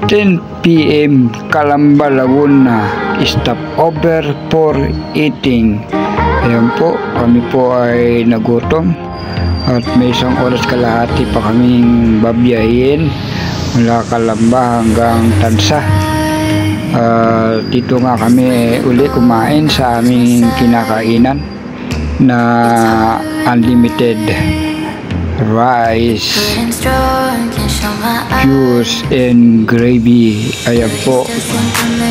10 PM Calamba, Laguna, stop over for eating. Ayan po, kami po ay nagutom at may isang oras kalahati pa kaming babiyahin mula Calamba hanggang Tansa. Dito nga kami uli kumain sa aming kinakainan na unlimited rice, juice and gravy. Ayan po,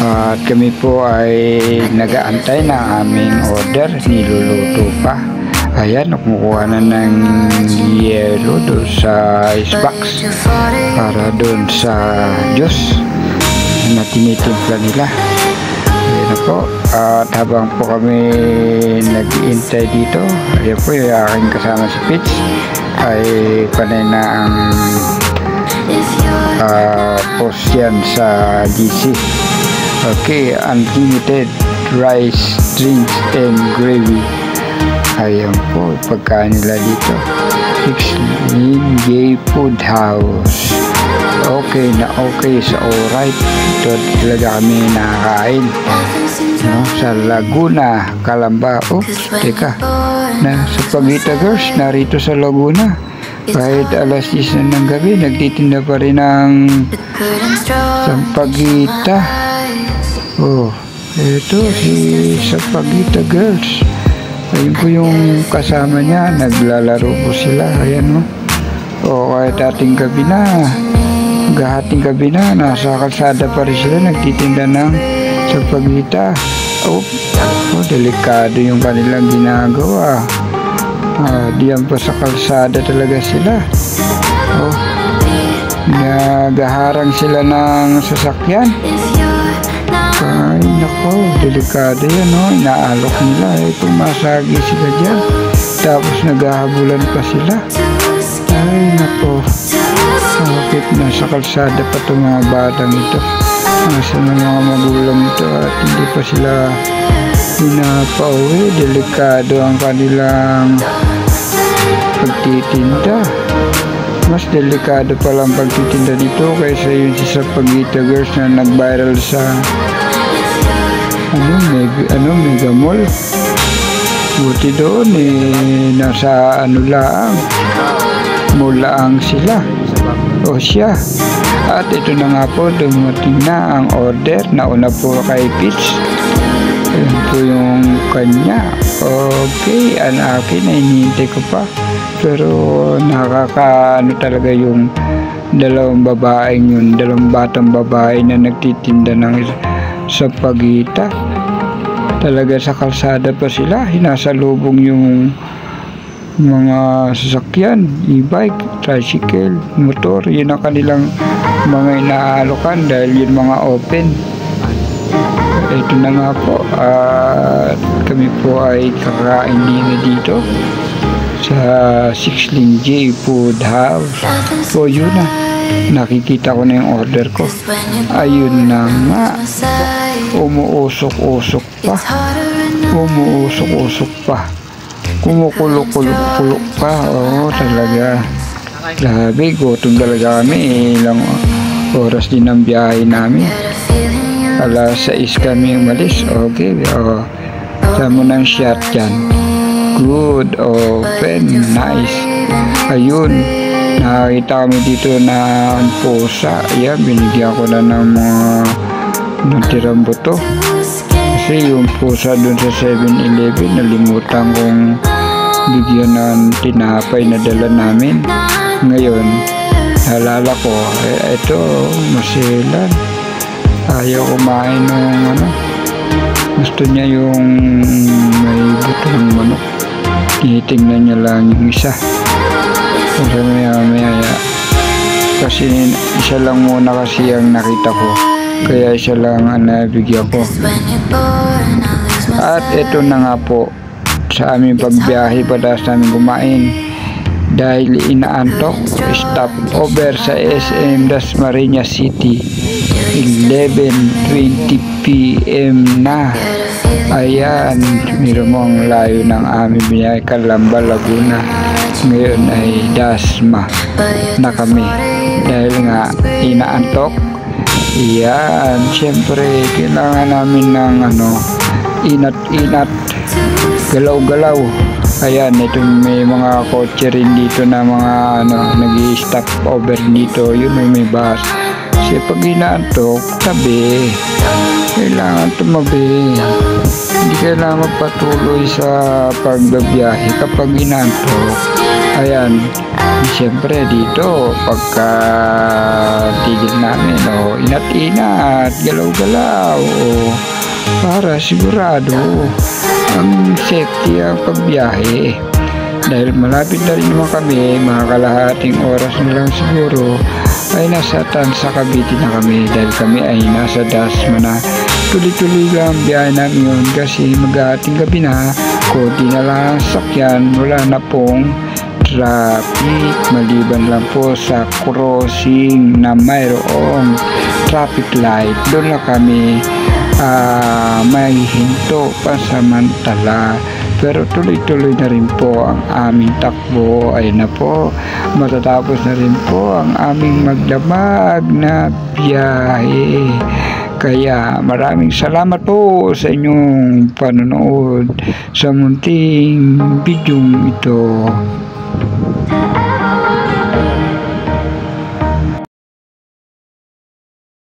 at kami po ay nag-aantay ng aming order, niluluto pa. Ayan, kumukuha na ng yelo doon sa icebox para doon sa juice na tinitimpla nila. Ayan na po, at habang po kami nag-iintay dito, ayan po yung aking kasama si Pitch ay panay na ang post yan sa GC. Okay, unlimited rice, drinks and gravy. Ayan po, pagkain nila dito. J Food House. Okay na okay sa alright. Ito talaga kami nakakain, no? Sa Laguna, Calamba. Oops, teka, na sa Pagita Girls, narito sa Laguna. Kahit alas 10 na ng gabi, nagtitinda pa rin ng Sampagita. Oh, ito si Sampagita Girls. Ayun po yung kasama niya, naglalaro po sila. Ayan, no? O kahit ating gabi na, gahating gabi na, nasa kalsada pa rin sila, nagtitinda ng Sampagita. Oh, delikado yung kanilang ginagawa. Diyan pa sa kalsada talaga sila. Oh, nagaharang sila ng sasakyan. Ay nako, delikado yan, no? Inaalok nila, pumasagi sila dyan, tapos naghahabulan pa sila. Ay nako, bakit nasa kalsada pa itong mga batang ito? Nasa ng mga magulang ito at hindi pa sila pinapauwi. Delikado ang kanilang pagtitinda. Mas delikado palang pagtitinda dito kaysa yun sa Pagita Girls na nag-viral sa Mega Mall. Buti doon nasa mulaang sila o siya. At ito na nga po, dumating na ang order. Nauna po kay Pitch. Ayan po yung kanya. Okay, ang akin ay hinihintay ko pa. Pero nakakaano talaga yung dalawang batang babae na nagtitinda ng Sampagita. Talaga sa kalsada pa sila, hinasalubong yung mga sasakyan, e-bike, tricycle, motor. Yun ang kanilang mga inaalokan dahil yun mga open. Ito na nga po, at kami po ay kakain din dito sa Sixling J Food House. So yun na, nakikita ko na yung order ko. Ayun na nga, umuusok-usok pa, kumukulok-kulok pa. Oo, talaga, grabe, gutom talaga kami. Ilang oras din ang biyahe namin, alas 6 kami umalis. Okay, sama ng shot dyan. Good, open, nice. Ayun, nakakita kami dito na pusa. Ayan, binigyan ko na ng mga natirang buto. Kasi yung pusa dun sa 7-Eleven, nalimutan kong bigyan ng tinapay na dala namin. Ngayon, naalala ko, ito, masilan. Ayaw kumain ng gusto niya yung may butong manok. Tinitingnan niya lang yung isa. Pero maya kasi isa lang muna kasi ang nakita ko, kaya isa lang ang nabigyan ko. At ito na nga po, sa aming pagbiyahe padalas namin kumain dahil inaantok. Stop over sa SM Dasmariñas City, 11:20 PM na. Ayan, miro mo ang layo ng aming biyahe, Calamba, Laguna. Ngayon ay Dasma na kami dahil nga inaantok. Yan, siyempre kailangan namin ng inat-inat, galaw-galaw. Ayan, ito may mga kotse rin dito na mga nag-i-stop over dito. Yun may bus. Kasi pag inaantok, tabi. Kailangan tumabi. Hindi kailangan magpatuloy sa pagbabiyahe kapag inaantok. Ayan, siyempre dito pagka tigil namin, inat-inat, galaw-galaw, para sigurado ang safety ang pagbiyahe. Dahil malapit na rin naman kami, mga kalahating oras na lang siguro, ay nasa Tansa Cavite na kami dahil kami ay nasa Dasma na. Tuloy-tuloy lang ang biyahe namin yun kasi mag-aating gabi na, konti na lang ang sakyan, wala na pong traffic maliban lang po sa crossing na mayroong traffic light. Doon na kami may hinto pansamantala, pero tuloy-tuloy na rin po ang aming takbo. Ayun na po, matatapos na rin po ang aming magdamag na biyahe. Kaya maraming salamat po sa inyong panonood sa munting video ito.